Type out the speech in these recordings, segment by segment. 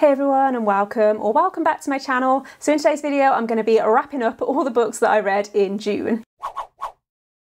Hey everyone, and welcome back to my channel. So in today's video I'm going to be wrapping up all the books that I read in June.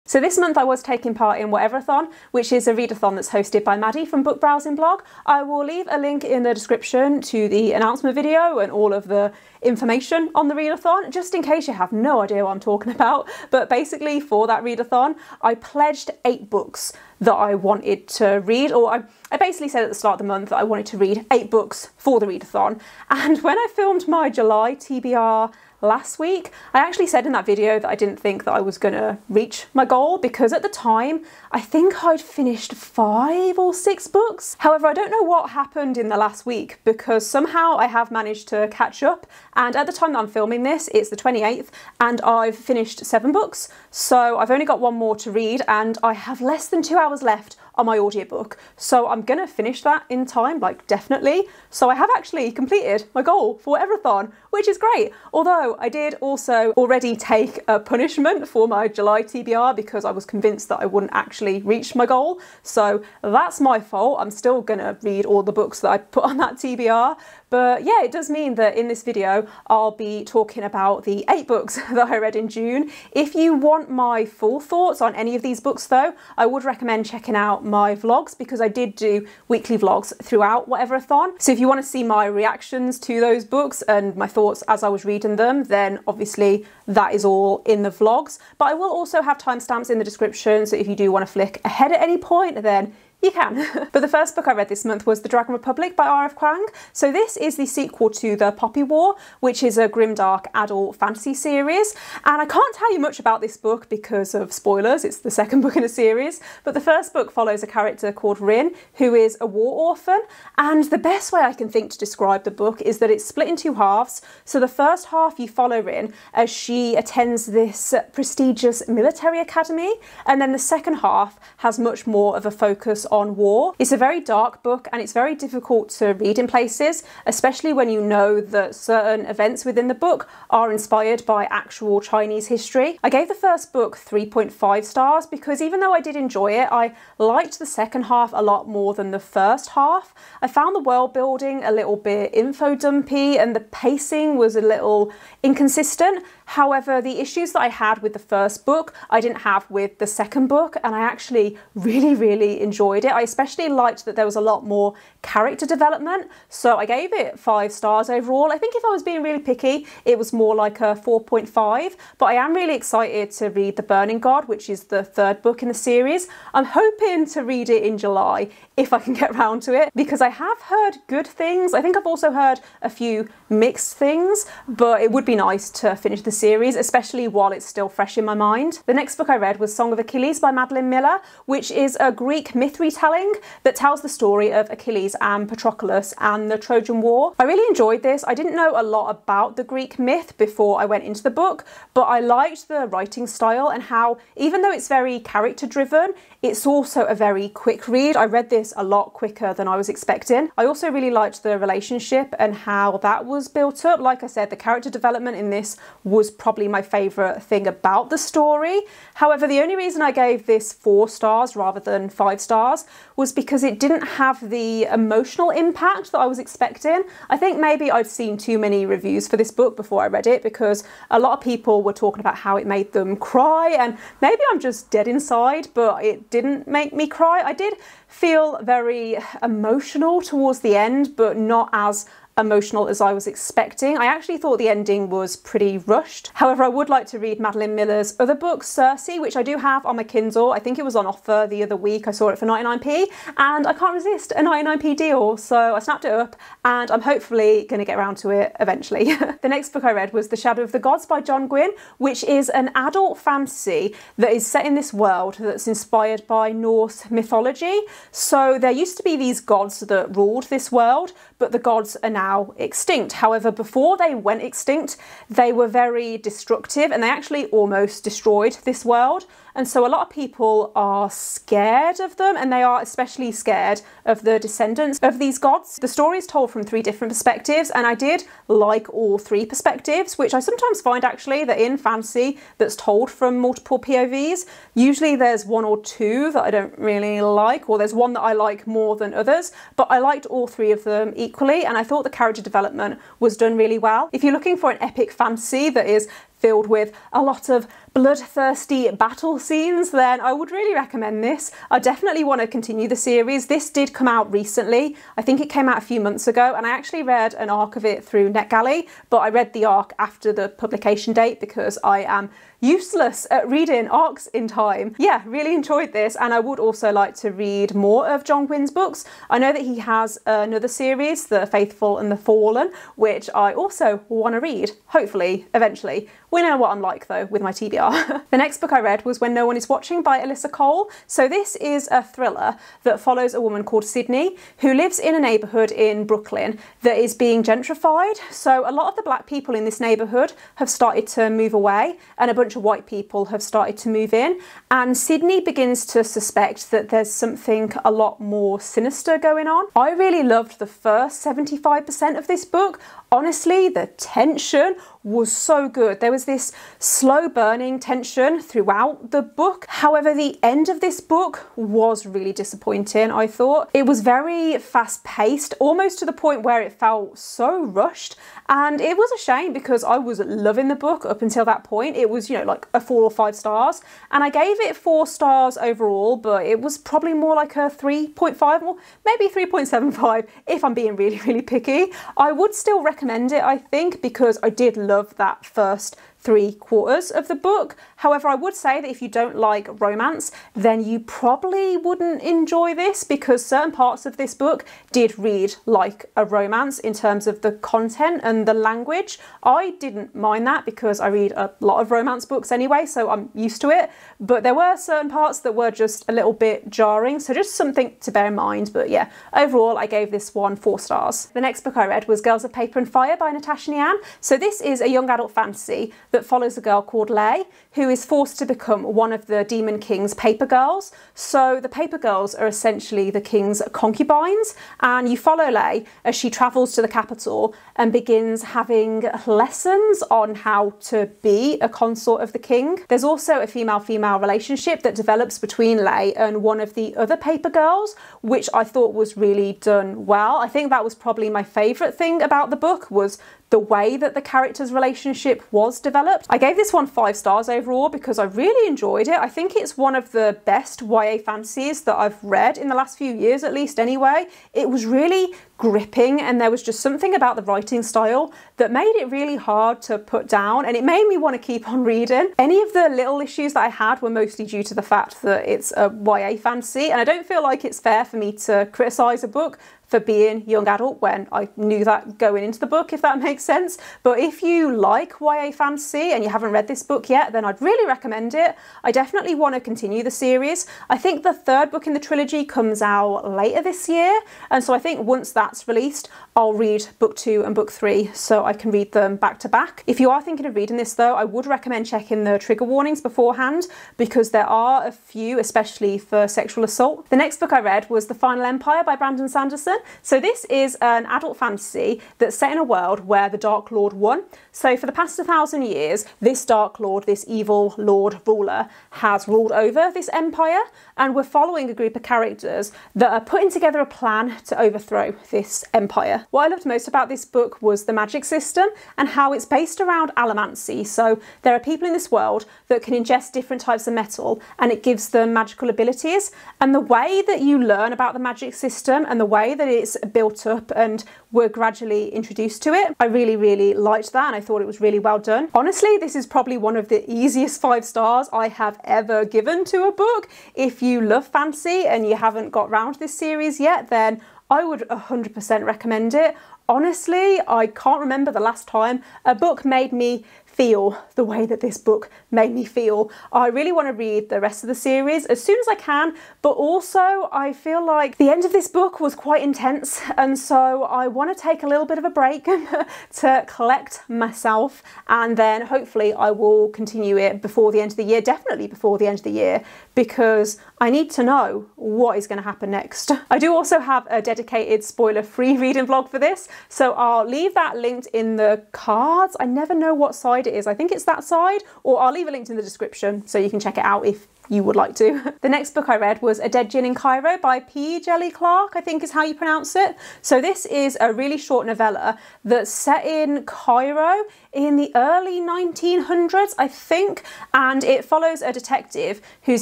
So this month I was taking part in WHATEVER-YOU-WANT-ATHON, which is a readathon that's hosted by Maddie from Book Browsing Blog. I will leave a link in the description to the announcement video and all of the information on the readathon, just in case you have no idea what I'm talking about. But basically for that readathon, I pledged 8 books that I wanted to read, or I basically said at the start of the month that I wanted to read 8 books for the readathon. And when I filmed my July TBR last week, I actually said in that video that I didn't think that I was gonna reach my goal, because at the time I think I'd finished 5 or 6 books. However, I don't know what happened in the last week, because somehow I have managed to catch up, and at the time that I'm filming this it's the 28th and I've finished 7 books, so I've only got 1 more to read and I have less than 2 hours left on my audiobook, so I'm gonna finish that in time, like definitely. So I have actually completed my goal for WHATEVER-YOU-WANT-ATHON, which is great. Although I did also already take a punishment for my July TBR because I was convinced that I wouldn't actually reach my goal. So that's my fault. I'm still gonna read all the books that I put on that TBR. But yeah, it does mean that in this video I'll be talking about the 8 books that I read in June. If you want my full thoughts on any of these books though, I would recommend checking out my vlogs, because I did do weekly vlogs throughout WHATEVER-YOU-WANT-ATHON. So if you want to see my reactions to those books and my thoughts as I was reading them, then obviously that is all in the vlogs. But I will also have timestamps in the description, so if you do want to flick ahead at any point, then you can. But the first book I read this month was The Dragon Republic by R.F. Kuang. So this is the sequel to The Poppy War, which is a grimdark adult fantasy series. And I can't tell you much about this book because of spoilers. It's the second book in a series. But the first book follows a character called Rin, who is a war orphan. And the best way I can think to describe the book is that it's split in 2 halves. So the first half you follow Rin as she attends this prestigious military academy. And then the second half has much more of a focus on war. It's a very dark book and it's very difficult to read in places, especially when you know that certain events within the book are inspired by actual Chinese history. I gave the first book 3.5 stars because even though I did enjoy it, I liked the second half a lot more than the first half. I found the world building a little bit info dumpy and the pacing was a little inconsistent. However, the issues that I had with the first book, I didn't have with the second book, and I actually really enjoyed it. I especially liked that there was a lot more character development, so I gave it 5 stars overall. I think if I was being really picky, it was more like a 4.5, but I am really excited to read The Burning God, which is the 3rd book in the series. I'm hoping to read it in July, if I can get around to it, because I have heard good things. I think I've also heard a few mixed things, but it would be nice to finish the series, especially while it's still fresh in my mind. The next book I read was Song of Achilles by Madeline Miller, which is a Greek myth retelling that tells the story of Achilles and Patroclus and the Trojan War. I really enjoyed this. I didn't know a lot about the Greek myth before I went into the book, but I liked the writing style and how, even though it's very character driven, it's also a very quick read. I read this a lot quicker than I was expecting. I also really liked the relationship and how that was built up. Like I said, the character development in this was probably my favourite thing about the story. However, the only reason I gave this 4 stars rather than 5 stars was because it didn't have the emotional impact that I was expecting. I think maybe I'd seen too many reviews for this book before I read it, because a lot of people were talking about how it made them cry, and maybe I'm just dead inside, but it didn't make me cry. I did feel very emotional towards the end, but not as emotional as I was expecting. I actually thought the ending was pretty rushed. However, I would like to read Madeline Miller's other book, Circe, which I do have on my Kindle. I think it was on offer the other week. I saw it for 99p and I can't resist a 99p deal, so I snapped it up and I'm hopefully going to get around to it eventually. The next book I read was The Shadow of the Gods by Gwynne, which is an adult fantasy that is set in this world that's inspired by Norse mythology. So there used to be these gods that ruled this world, but the gods are now extinct. However, before they went extinct, they were very destructive and they actually almost destroyed this world. and so a lot of people are scared of them, and they are especially scared of the descendants of these gods. The story is told from 3 different perspectives, and I did like all 3 perspectives, which I sometimes find actually that in fantasy that's told from multiple POVs, usually there's 1 or 2 that I don't really like, or there's one that I like more than others, but I liked all 3 of them equally, and I thought the character development was done really well. If you're looking for an epic fantasy that is filled with a lot of bloodthirsty battle scenes, then I would really recommend this. I definitely want to continue the series. This did come out recently. I think it came out a few months ago, and I actually read an arc of it through NetGalley, but I read the arc after the publication date because I am useless at reading arcs in time. Yeah, really enjoyed this, and I would also like to read more of John Gwynne's books. I know that he has another series, The Faithful and the Fallen, which I also want to read, hopefully, eventually. We know what I'm like though with my TBR. The next book I read was When No One Is Watching by Alyssa Cole. So this is a thriller that follows a woman called Sydney who lives in a neighbourhood in Brooklyn that is being gentrified. So a lot of the black people in this neighbourhood have started to move away, and a bunch of white people have started to move in, and Sydney begins to suspect that there's something a lot more sinister going on. I really loved the first 75% of this book. Honestly, the tension was so good. There was this slow burning tension throughout the book. However, the end of this book was really disappointing, I thought. It was very fast paced, almost to the point where it felt so rushed. And it was a shame because I was loving the book up until that point. It was, you know, like a 4 or 5 stars. And I gave it 4 stars overall, but it was probably more like a 3.5 or maybe 3.75 if I'm being really, really picky. I would still recommend it, I think, because I did love that first 3/4 of the book. However, I would say that if you don't like romance, then you probably wouldn't enjoy this, because certain parts of this book did read like a romance in terms of the content and the language. I didn't mind that because I read a lot of romance books anyway, so I'm used to it, but there were certain parts that were just a little bit jarring, so just something to bear in mind. But yeah, overall I gave this one 4 stars. The next book I read was Girls of Paper and Fire by Natasha Ngan. So this is a young adult fantasy that follows a girl called Lay, who is forced to become one of the Demon King's paper girls. So the paper girls are essentially the king's concubines, and you follow Lay as she travels to the capital and begins having lessons on how to be a consort of the king. There's also a female-female relationship that develops between Lay and one of the other paper girls, which I thought was really done well. I think that was probably my favourite thing about the book, was the way that the characters' relationship was developed. I gave this one 5 stars overall because I really enjoyed it. I think it's one of the best YA fantasies that I've read in the last few years, at least anyway. It was really gripping, and there was just something about the writing style that made it really hard to put down, and it made me want to keep on reading. Any of the little issues that I had were mostly due to the fact that it's a YA fantasy, and I don't feel like it's fair for me to criticise a book for being young adult when I knew that going into the book, if that makes sense. But if you like YA fantasy and you haven't read this book yet, then I'd really recommend it. I definitely want to continue the series. I think the 3rd book in the trilogy comes out later this year, and so I think once that's released, I'll read book 2 and book 3 so I can read them back to back. If you are thinking of reading this though, I would recommend checking the trigger warnings beforehand, because there are a few, especially for sexual assault. The next book I read was The Final Empire by Brandon Sanderson. So this is an adult fantasy that's set in a world where the Dark Lord won. So for the past 1,000 years, this Dark Lord, this evil Lord ruler, has ruled over this empire, and we're following a group of characters that are putting together a plan to overthrow this empire. What I loved most about this book was the magic system and how it's based around allomancy. So there are people in this world that can ingest different types of metal, and it gives them magical abilities. And the way that you learn about the magic system and the way that it's built up and we're gradually introduced to it, I really, really liked that, and I thought it was really well done. Honestly, this is probably one of the easiest 5 stars I have ever given to a book. If you love fantasy and you haven't got round to this series yet, then I would 100% recommend it. Honestly, I can't remember the last time a book made me feel the way that this book made me feel. I really want to read the rest of the series as soon as I can, but also I feel like the end of this book was quite intense, and so I want to take a little bit of a break to collect myself, and then hopefully I will continue it before the end of the year, definitely before the end of the year, because I need to know what is going to happen next. I do also have a dedicated spoiler-free reading vlog for this, so I'll leave that linked in the cards. I never know what side it is. I think it's that side, or I'll leave it linked in the description so you can check it out if you would like to. The next book I read was A Dead Djinn in Cairo by P. Djèlí Clark, I think is how you pronounce it. So this is a really short novella that's set in Cairo in the early 1900s, I think, and it follows a detective who's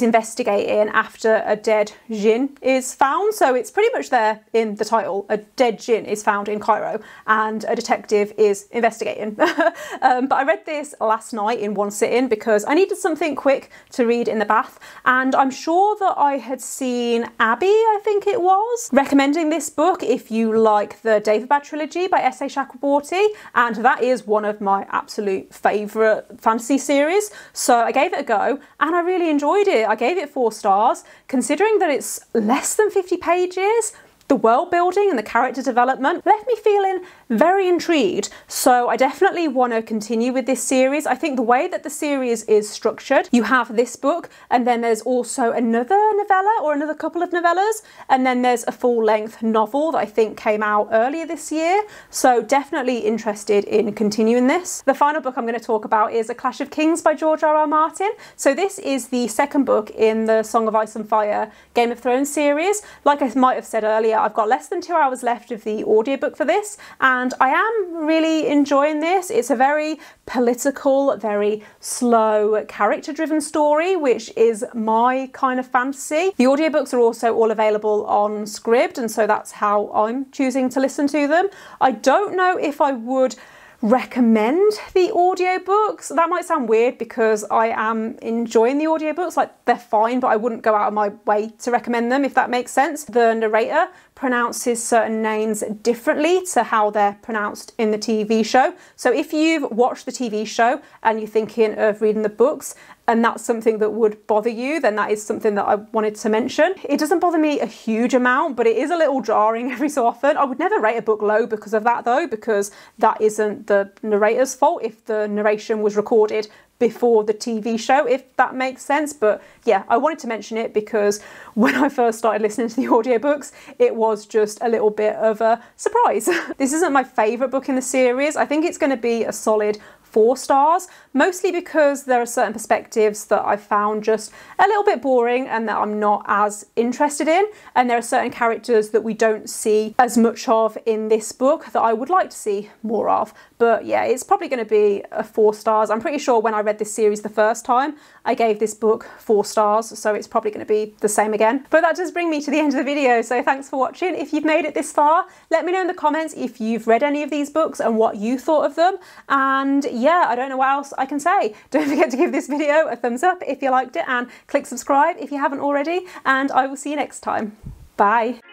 investigating after a dead djinn is found. So it's pretty much there in the title. A dead djinn is found in Cairo and a detective is investigating. But I read this last night in one sitting because I needed something quick to read in the bath, and I'm sure that I had seen Abby, I think it was, recommending this book if you like the David trilogy by S.A. Chakraborty, and that is one of my absolute favourite fantasy series. So I gave it a go and I really enjoyed it. I gave it 4 stars, considering that it's less than 50 pages. The world building and the character development left me feeling very intrigued, so I definitely want to continue with this series. I think the way that the series is structured, you have this book and then there's also another novella or another couple of novellas, and then there's a full-length novel that I think came out earlier this year, so definitely interested in continuing this. The final book I'm going to talk about is A Clash of Kings by George R.R. Martin. So this is the second book in the Song of Ice and Fire Game of Thrones series. Like I might have said earlier, I've got less than 2 hours left of the audiobook for this, and I am really enjoying this. It's a very political, very slow, character-driven story, which is my kind of fantasy. The audiobooks are also all available on Scribd, and so that's how I'm choosing to listen to them. I don't know if I would recommend the audiobooks. That might sound weird because I am enjoying the audiobooks, like they're fine, but I wouldn't go out of my way to recommend them, if that makes sense. The narrator pronounces certain names differently to how they're pronounced in the TV show. So if you've watched the TV show and you're thinking of reading the books and that's something that would bother you, then that is something that I wanted to mention. It doesn't bother me a huge amount, but it is a little jarring every so often. I would never rate a book low because of that though, because that isn't the narrator's fault if the narration was recorded before the TV show, if that makes sense. But yeah, I wanted to mention it because when I first started listening to the audiobooks, it was just a little bit of a surprise. This isn't my favourite book in the series. I think it's going to be a solid 4 stars, mostly because there are certain perspectives that I found just a little bit boring and that I'm not as interested in, and there are certain characters that we don't see as much of in this book that I would like to see more of. But yeah, it's probably going to be a 4 stars. I'm pretty sure when I read this series the first time, I gave this book 4 stars, so it's probably going to be the same again. But that does bring me to the end of the video, so thanks for watching. If you've made it this far, let me know in the comments if you've read any of these books and what you thought of them, and yeah, I don't know what else I can say. Don't forget to give this video a thumbs up if you liked it, and click subscribe if you haven't already, and I will see you next time. Bye.